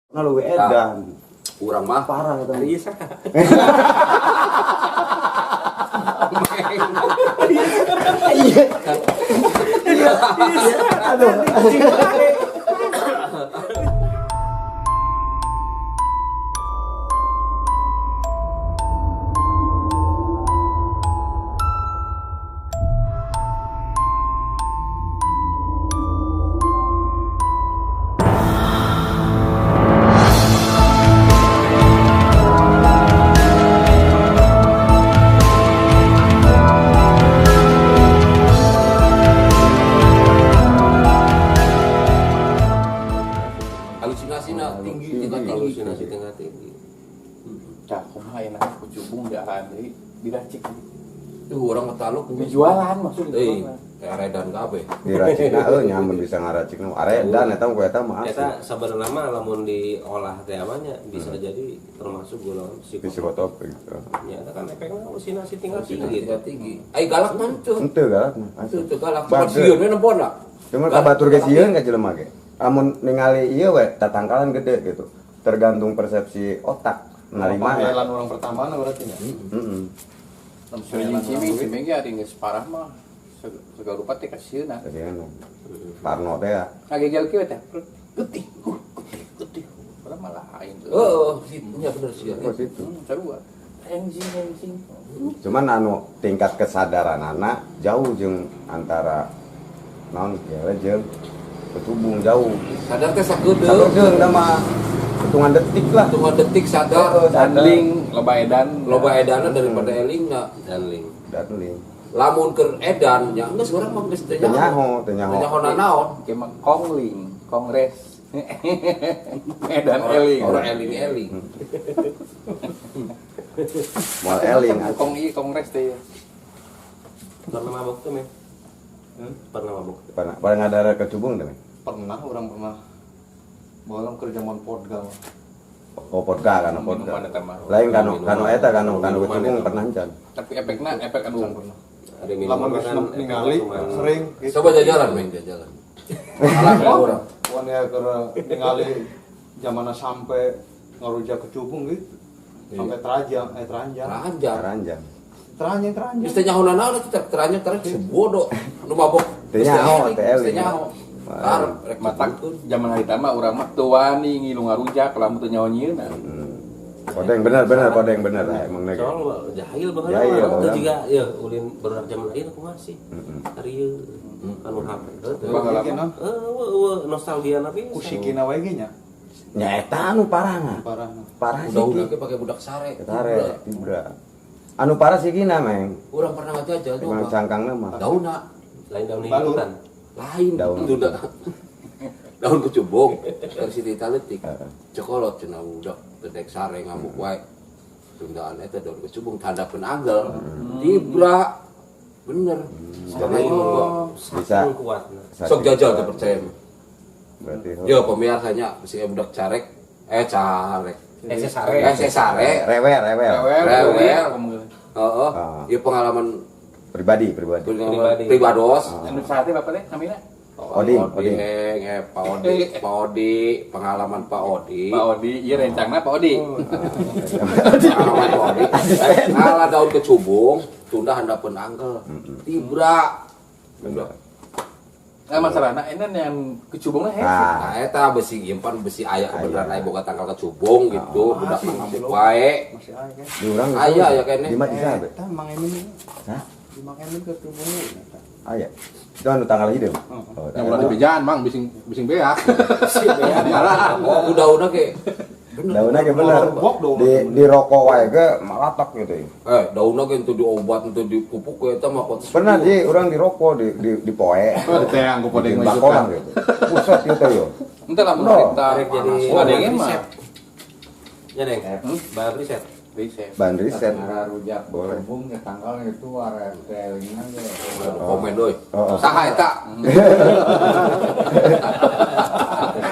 Nah lu edan. Urang mah Parah eta. Iya sah. Iya. Iya. Aduh. halusinasinya tinggi, halusinasi tingkat tinggi. Cak, kumaha enak kucubung dahan deui diracik. Orang ngetaluk Dijualan maksudnya. eredan kabeh. Diracikna nyamun bisa ngaracikna. Aredan eta ku eta mah. Eta sabenerna mah lamun diolah teh amanya bisa jadi termasuk golongan Psikotropik. Ya, eta kan efeknya halusinasi tingkat Tinggi, tinggi. tinggi. Ai galak mah teu. Henteu galak mah. Teu galak. Cuma sieun we nempon lah. Cuma kabatur ge sieun ka jelema ge. Amun ningali ieu we tatangkalan gede gitu. Tergantung persepsi otak menerima ya. Panggilan orang pertama berarti ya. Heeh. Lamun ciming ge ari geus parah mah. Segala rupa teh kasieuna. Tadi kan Parno teh ya. Ngagegel kieu teh. Getih. Getih. Padahal malah lain. Nya bener sih. Kok situ. Sarua. Anjing. Cuman anu tingkat kesadaran anak jauh jeung antara naon ya jeung ketubung jauh. Sadar teh sakedeung. Sakedeung da mah hitungan detik lah. Hitungan detik sadar. Danling, loba edan. Loba edanan daripada elingna. Dan link. Datang Lamun keur edan nya geus urang mah geus teh Tenyaho. Nyaho naon? Kema kongling, kongres. Edan eling. Orang eling-eling. Moal eling. Kong ieu kongres teh. Pernah mabok tuh, men? Pernah mabok. Pada ngadara kecubung teh. Pernah orang pernah bolong ke zaman podgal. Oh podga kan podga. Minuman eta mah. Lain kanu eta kanu kecubung pernah can. Tapi efekna efek anu Pernah. Ada Lama minuman geus kan ningali sering gitu. Coba jajalan, Meng, jajalan. Salah urang. Wan ya keur ningali zamana sampai ngarujak kecubung gitu. Sampai teranjang. Ranjang. Ranjang. Teranjang. Geus teh nyaho naon eta teranjang terus bodoh. Nu mabok. Teu nyaho, teh Geus teh eling. nyaho. Arep rek matak zaman hari tama urang mah teu wani ngilu ngarujak lamun teu nyawa nyieuna. Kodeng bener emang nega. soal jahil banget Jahil, lah. Itu orang. juga ya ulin benar zaman ayeuna aku masih. Hari ieu anu HP. Pengalaman Nostalgia na pisan. kusikina wae ge nya. Nya eta anu parah mah. Parah. Parah sih. udah ge pake budak sare. Tare, tibra. Anu parah sih gina, Meng. Urang pernah ngajajal tuh. Emang cangkangna mah. Daunna Lain daun Balut. himpunan. lain Daun. itu dah. Daun kecubung dari sini taletik. Cokolot cenah budak pedek sare ngabuk wae. Tundaan eta daun kecubung tandapkeun anggel. Tibra. Bener. Karena itu gua Bisa. Kuat. sok jajal teh percaya mah. Berarti Yo pemirsanya si budak carek carek. Sare. Sare. rewel. Rewel. Heeh. Ah. Ieu pengalaman Pribadi. pribados. Anu sate bapak teh namina? Oding. Pak Odi, pengalaman Pak Odi. Pak Odi, ieu rencangna Pak Odi. Pengalaman Pak Odi. Ngalah daun kecubung, tunda handapeun anggel. Tibra. Bener. Nah masalahna ini yang kecubungna hese. Ah. Nah, eta besi gimpan besi aya kebenaran aya boga tanggal kecubung gitu, budak ngamuk wae. Masih aya kan. Di urang Aya ya kene. Di mah bisa be. Tah mang emin. Hah? Di mang emin kecubung. Aya. Itu anu tanggal hideung. Oh, Yang ulah dibejaan mang bising beak. Oh, udah ge. daunna ge bener. Di rokok wae ge malatak gitu. Daunna ge ente diobat, ente dipupuk ge eta mah pot. Pernah di urang di rokok di poe. Teh anggo podeng Di mah bakolang gitu. Pusat gitu yo. Ente lamun No. cerita Arek jadi ngadengin mah. Ya, Deng. Bahan riset. Riset. Ban riset. Rujak Boleh. kebun ya tanggal itu ada kelingnya Komen doy. Oh. Saha eta?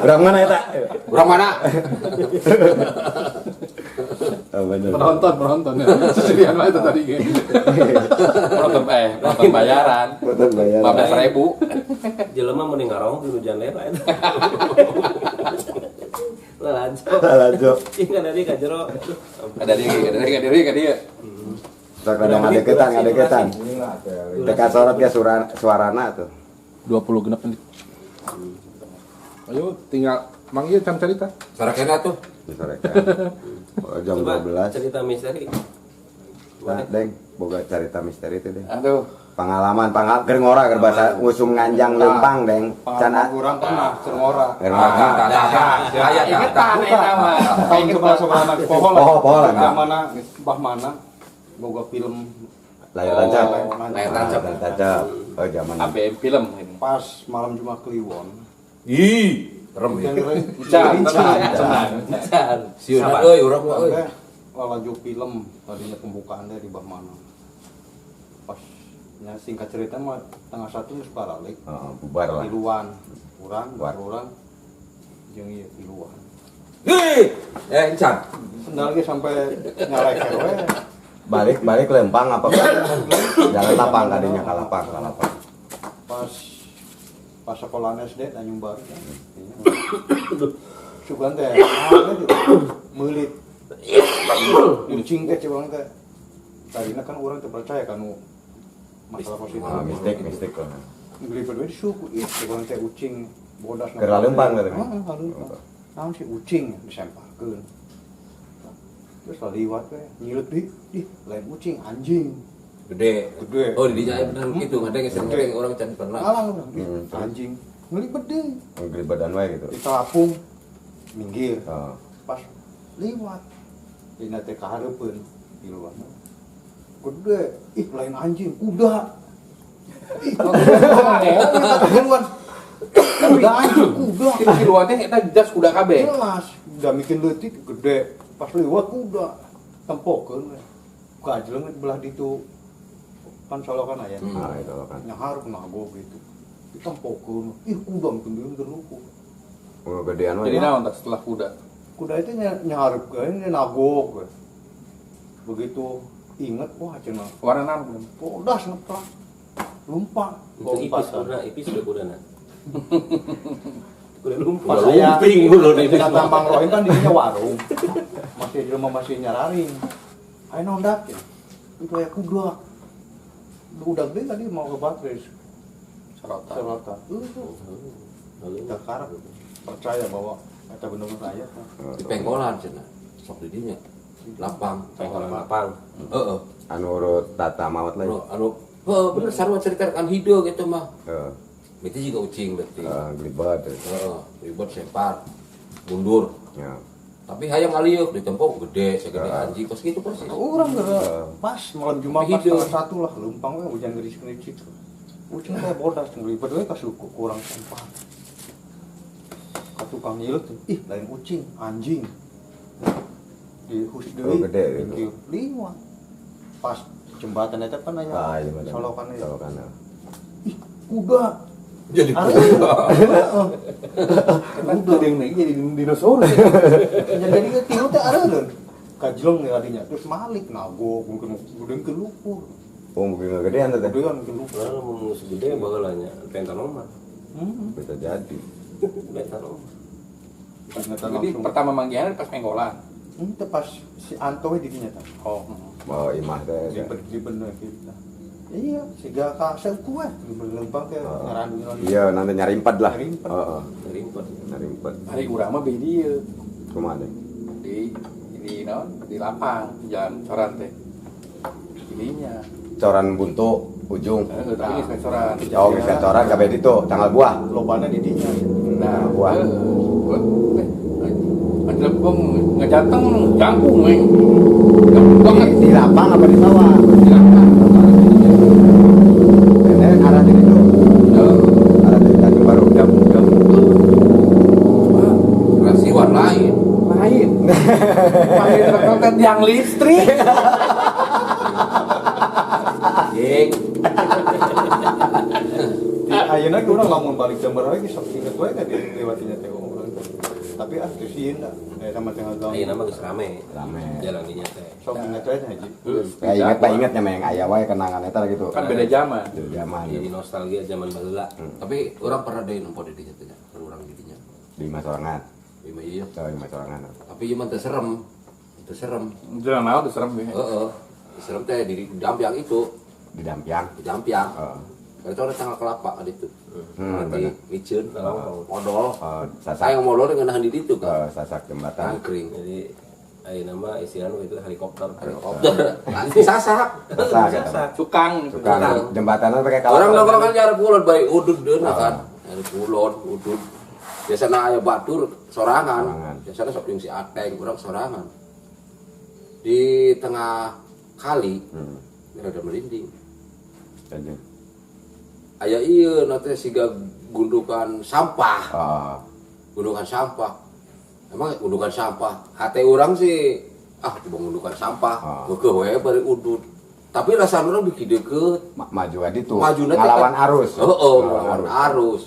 Urang mana eta? Urang mana? Oh, bener. Penonton ya. Sesediaan mah itu tadi ge. Penonton bayaran. Betul bayar. 15.000. Jelema mending ngarong di hujan lera eta. Lanjut. Ingat tadi kan jero. Ada dia. Tak ada ngadeketan. Teka sorot ke suarana tuh. 20 genap menit. Ayo tinggal manggil can cerita. Sarakena tuh. Disorekan. Oh, jam Coba 12. cerita misteri. Nah, Deng, boga cerita misteri itu, Deng. Aduh, Pengalaman keur ngora keur bahasa ngusum nganjang lempang, Deng. Pengalaman kurang pernah cengora. Keur ngora. Kayak ingetan nama. Tahun sebelah anak pohon lah. Pohon lah. Zamana Mbah Mana boga film Layar tancap. layar tancap. Layar tancap. Oh, zaman. ABM film ini. pas malam Jumat Kliwon. Ih, rem ya. Can. Sieunan euy urang mah euy. Lalajo film tadinya pembukaannya di Mbah Mana. Pas singkat cerita mah tengah satu geus baralik. Heeh, bubar lah. Tiluan, urang, Buat. urang jeung ieu tiluan. Ih, encan. Sendal ge sampai nyaleker we. Balik lempang apa jalan lapang kadinya ka lapang. Pas sekolah SD Tanjung Baru kan. Hmm. Sugan teh meulit. Kucing teh cewang teh. Tadina kan urang teu percaya kanu masalah positif. Ah, mistik lah. Beli berdua di suku, cewang teh ucing bodas. Keur laleumpang katanya. Heeh, laleumpang. Naon si ucing disemparkeun. Terus laliwat we, nyileut di lain ucing, anjing. Gede. Gede. Oh, di dinya bener gitu. Ada yang sering orang can pernah. Alang urang, Hmm. anjing. Ngeuli bede. Ngeri badan wae gitu. Di telapung minggir. Heeh. Pas liwat dina teh kahareupeun di luar. Gede, ih lain anjing, kuda. Ih, keluar. Kuda anjing, kuda. Di luarnya kita jas kuda kabeh. Jelas, udah bikin leutik gede. Pas liwat kuda tempokeun we. Kajleung belah ditu kan solokan aya. Ah, itu kan. Nyaharep nago gitu. Ditempokeun. Ih, kuda mungkin dia terluku. Oh, gedean wae. Jadi naon tak setelah kuda? Kuda itu nyaharep ke ini nagok we. Begitu inget wah cenah Warna naon? bodas ngeplak lumpang Itu ipis udah kudana. Kuda lumpur. pas saya Lumping dulu nih. datang Bang Rohim kan di warung masih di rumah masih nyararing ayo nondak ya itu kayak kuda udah gede tadi mau ke baterai serotan kita karep percaya bahwa kita benar-benar ayat Di pengkolan cenah. Sok di dinya. Lapang. Pengkolan lapang. Heeh. Anu urut tata maut lah. Bener sarua ceritakan hideung gitu mah. Heeh. Itu juga ucing berarti. Glibet. Heeh, ribet sempar. Mundur. Ya. Tapi hayang alieuh ditempok gede, segede anjing kos gitu persis. orang gerak pas malam Jumat pas Hidup. setengah satu lah lumpang we hujan geris-geris ucing teh bodas ngelibet we ka suku kurang sampah ka tukang nyileut ih lain ucing anjing di hus deui gede gitu. pinggir liwat pas jembatan eta kan aya Ah, iya bener. solokan ya Solokan. ih kuda Jadi Kuda yang naik jadi dinosaurus. jadi tilu teh areureun kajlong ya adinya terus malik nago mungkin gudeng lupur Oh, mungkin gedean teh. gedean ke lupur Kalau mau musuh gede bagelanya pentanoma. Bisa jadi. Pentanoma. ternyata Jadi langsung pertama manggihan pas pengkolan. itu pas si Anto we di dinya tah Oh. Mau imah teh. ribet kita iya siga ka seuku we lempang teh ngarandu Iya, nanti nyari empat lah. Nyari empat. Heeh. Ribet. Nyari empat. Hari urang mah beda ieu. Kumaha deh? Di naon? Di lapang, jalan coran teh. Ininya. Coran buntu ujung. Tapi geus coran. Oh, geus coran kabeh ditu tanggal buah. lobana di dinya Nah, buah. Ada bom ngejateng jangkung we. Jangkung banget. Di lapang apa di sawah? Di lapang. Ini arah dari itu. Arah dari Tanjung Baru. rasiwan lain. Lain. Pakai truk yang listrik. Jeng. ayeuna ge urang lamun balik jam berapa ge sok inget we ka dilewatinya teh urang tapi teu sieun da sama tengah gaul Ayeuna mah geus rame. Rame. Jalan dinya teh. sok inget we haji Ya ingat mah yang aya wae kenangan eta gitu. Kan beda zaman. Itu zaman. Jadi nostalgia zaman baheula. Tapi orang pernah deh nempo di dinya teh. Orang di dinya. Di Mas Orangat. Iya. Oh, lima sorangan. Tapi cuma terserem. Terserem. Jalan naon tuh serem ya. Heeh. Terserem teh di Dampiang itu. Di Dampiang. Di Dampiang. Oh. Itu ada tanggal kelapa ada itu. Nanti benar. micin, modal. Oh, Saya sasak. modal dengan nahan di itu kan. Sasak jembatan. Tangkring. Jadi ayo nama istilahnya itu helikopter. Helikopter. Nanti sasak. Sasak kata. Cukang. Tukang jembatannya pakai kalapa. Orang nongkrong kan nyari pulon baik udud deuna kan. Nyari pulon, udud. Biasana aya batur sorangan. Sorangan. Biasana sok jeung si Ateng, urang sorangan. Di tengah kali ada merinding. Jadi, Aya ieu nanti siga gundukan sampah. oh, Gundukan sampah. Emang gundukan sampah. Hate urang sih coba gundukan sampah. Keukeuh we bari udud. Tapi rasa urang bikin deket. maju aja tuh. Maju nanti Ngelawan kan- arus. Heeh, ngelawan arus.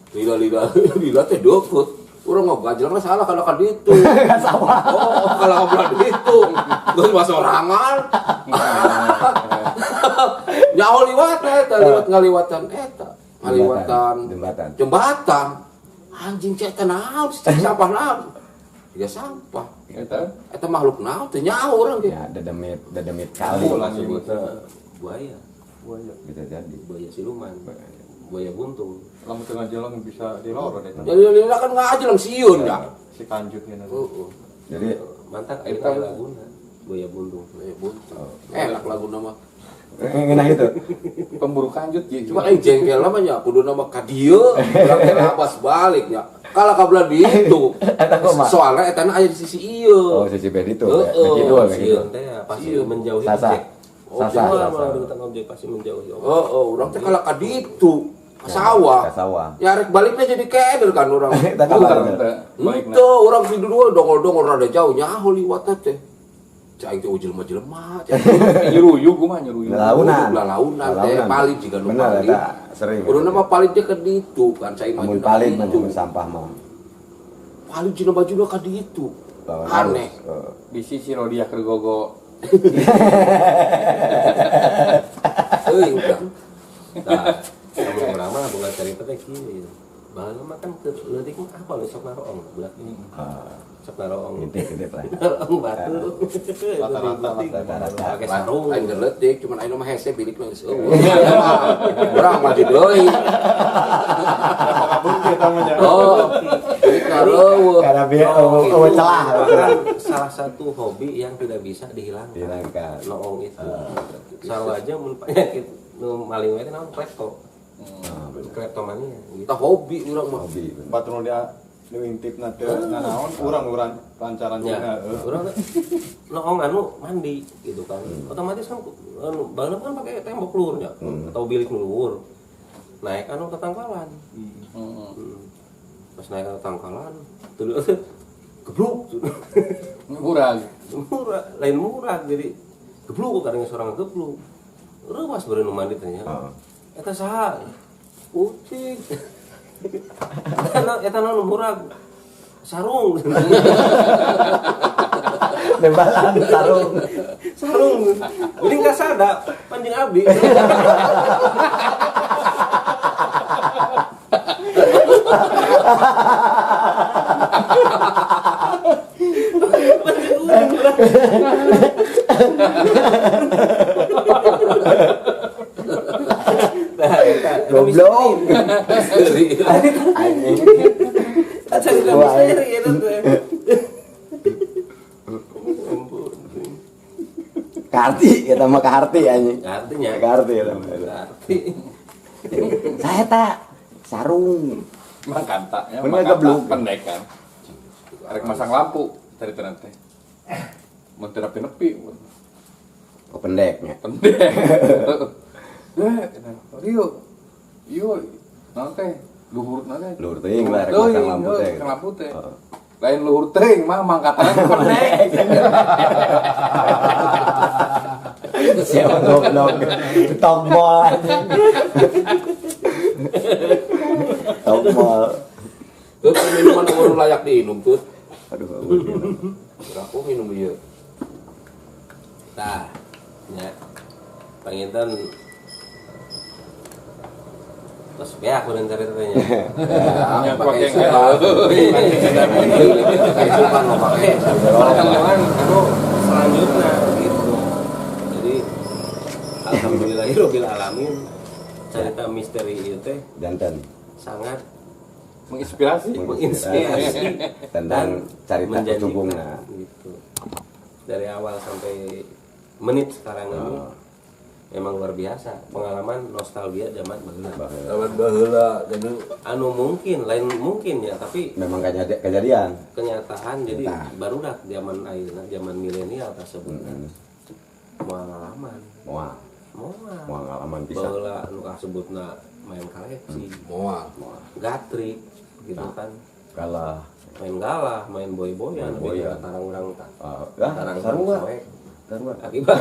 Lila teh dokut. Urang mah gajelang salah kalau kan ditu. Sawah. Oh, kalau kan ditu. Geus mah sorangan. Nyaho liwat eta, liwat ngaliwatan eta. Ngaliwatan jembatan. Anjing cek teh naon, cek sampah naon. Tiga sampah. Eta makhluk naon teh nyaho urang ge. Ya, dedemit kali. Bola sebutnya buaya. Bisa jadi. Buaya siluman. Buaya buntung. Lamun tengah jalan bisa diloro deh. Jadi lila kan ngajelang siun ya. Si kanjutnya nanti. Jadi Mantap air laguna. Buaya buntung. Enak lagu nama. enak itu. Pemburu kanjut gitu. Cuma yang jengkel namanya, kudu nama kadieu, urang teh lapas baliknya. Kalau kabelah di itu, soalnya etana aya di sisi ieu. Oh, sisi bed itu. Heeh, Begitu, begitu. Sieun teh pasti menjauhi Sasa. objek. Sasa. Malah deketan objek pasti menjauhi objek. Urang teh kalau ka ditu, ka sawah. Ke sawah. Ya rek baliknya jadi keder kan urang. Tak kabar. Itu urang di dua dongol-dongol rada jauh nyaho liwatna teh. Cai teh jelema-jelema, Nyeruyu gua mah nyeruyu. launan teh paling jiga nu Benar, paling. eta sering. Kudu nama paling teh ka ditu kan cai mah. Namun paling namun sampah mah. Paling cina baju ka ditu. Lawan Aneh. arus. Di sisi Rodia Kergogo. Euy urang. Nah, kamu ramah bukan cerita teh kieu. Baheula mah kan teu leutik mah apa we sok naroong bulat ini. Sok naroong. Intip lah. Naroong batu. Rata-rata. Pakai sarung. Aing geletik cuman aing mah hese bilik mah geus eueuh. Urang maju deui. Kabur kita mah nya. Oh. Kareueuh. Karena biar celah. Kan salah satu hobi yang tidak bisa dihilangkan. Dihilangkan. Noong itu. Sarua aja mun penyakit nu maling we teh naon klepto. Kleptomania gitu. Kita hobi urang mah. Hobi. Batur dia nu intip na teu nanaon urang lancaran Ya, cenah. urang noong anu mandi gitu kan. Otomatis kan anu baheula kan pakai tembok luhur nya atau bilik luhur. Naik anu ke tangkalan. Pas naik ke tangkalan, tuh gebluk. Murah. Murah, lain murah jadi gebluk kadang seorang gebluk. Reuwas beureun nu mandi teh nya. Eta saha? Kucing. Eta nu murah. Sarung. Nembalan sarung. Sarung. Jadi enggak sada panjang abdi. Goblok. Cerita misteri itu tuh. Karti kita mah karti anjing. Artinya Karti eta mah. arti. Saya tak sarung. Mah kanta ya. Bener gebluk. Pendek kan. Arek masang lampu dari teh. Mun teu nepi-nepi. Oh pendeknya. Pendek. Yuk. Naon teh? Luhur teh. Luhur teuing lah rek masang lampu teh. Masang lampu teh. Lain luhur teuing mah mangkatana pendek. Siapa goblok. Tombol anjing. Tombol. Tuh minuman nu layak diinum tuh. Aduh. Aku minum ieu. Nah, ya. Panginten Terus ya aku dan ceritanya. Ya, pakai kehidupan lo pakai. Pertemuan anu selanjutnya gitu. Jadi alhamdulillahirabbil alamin cerita misteri itu teh Jantan sangat menginspirasi. menginspirasi tentang cerita menjanjikan kecubungna. gitu. Dari awal sampai menit sekarang ini emang luar biasa pengalaman nostalgia zaman baheula. Zaman baheula jadi Anu mungkin lain mungkin ya tapi Memang kejadian. kenyataan jadi Kenyataan. barudak zaman ayeuna zaman milenial tersebut moal ngalaman Moal moal ngalaman bisa. baheula anu kasebutna main koleksi moal. gatrik gitu kan Kalah. main galah main boy-boyan Boy-boyan. tarang urang tak Ah, sarua. soek Sarua. akibat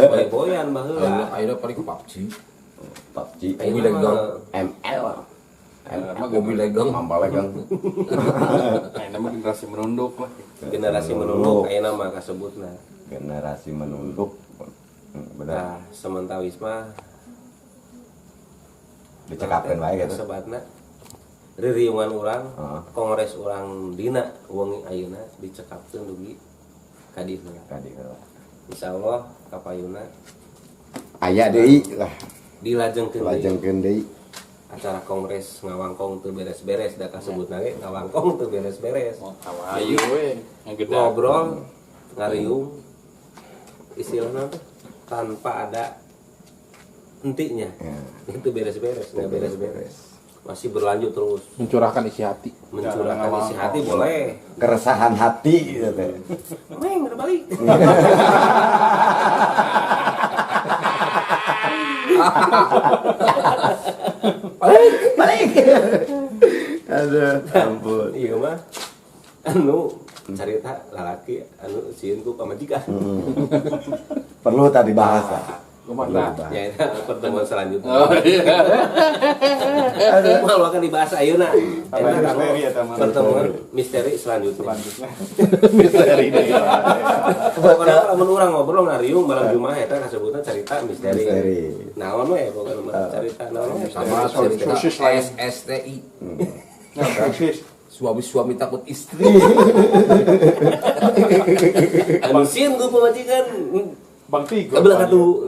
boy-boyan baheula Akhirnya paling ke PUBG. PUBG. Mobil legang. ML. Mobil legang. Mamba legang. Nah, nama generasi menunduk lah. generasi menunduk aya nama kasebutna Generasi menunduk. Benar. nah sementawis mah Dicekapkan bae gitu. sebatna ririungan urang Heeh. kongres urang dina wengi ayeuna dicekapkeun dugi ka dieu Tadi kalau insyaallah kapayuna aya deui lah. dilajengkeun deui. Lajengkeun deui. Acara kongres ngawangkong teu beres-beres da kasebutna ge ngawangkong teu beres-beres Sama ayu we, yang gede. ngobrol ngariung istilahna teh tanpa ada hentinya Ya. itu beres-beres nggak beres-beres masih berlanjut terus Mencurahkan isi hati. mencurahkan isi hati boleh Keresahan hati gitu teh. Meng udah balik Balik. Aduh, ampun. iya mah anu carita lalaki anu sieun ku pamajikan Perlu tadi bahasa. Kumaha? ya itu pertemuan selanjutnya Oh iya. malu akan dibahas ayeuna Tambahan Eta misteri ya, tambahan pertemuan misteri selanjutnya Misteri deh. pokoknya lamun urang ngobrol ngariung malam Jumat eta kasebutna cerita misteri Misteri. naon we pokoknya mah cerita naon we Sama cerita khusus lain. SSTI. Khusus. Suami takut istri. anu sieun ku pamajikan Bang Tigo. kabelah katu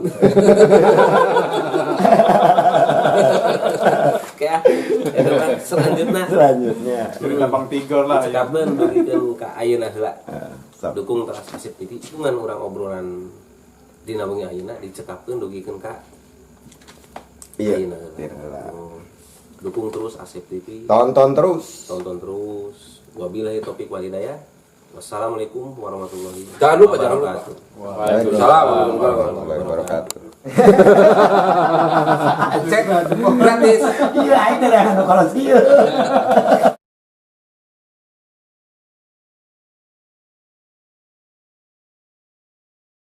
kayak eta mah selanjutnya Selanjutnya. Cerita Bang Tigor lah ya. cekapeun dugikeun ka ayeuna heula Sok. dukung Trans Asep TV itu kan orang obrolan dina wengi ayeuna dicekapkeun dugikeun ka Iya. ayeuna Iya. Oh. Dukung terus Asep TV Tonton terus. tonton terus wabillahi taufik wal hidayah wassalamualaikum warahmatullahi Jangan lupa, jangan lupa. wabarakatuh. Waalaikumsalam warahmatullahi wabarakatuh. Cek gratis. Iya, itu dah kalau sih.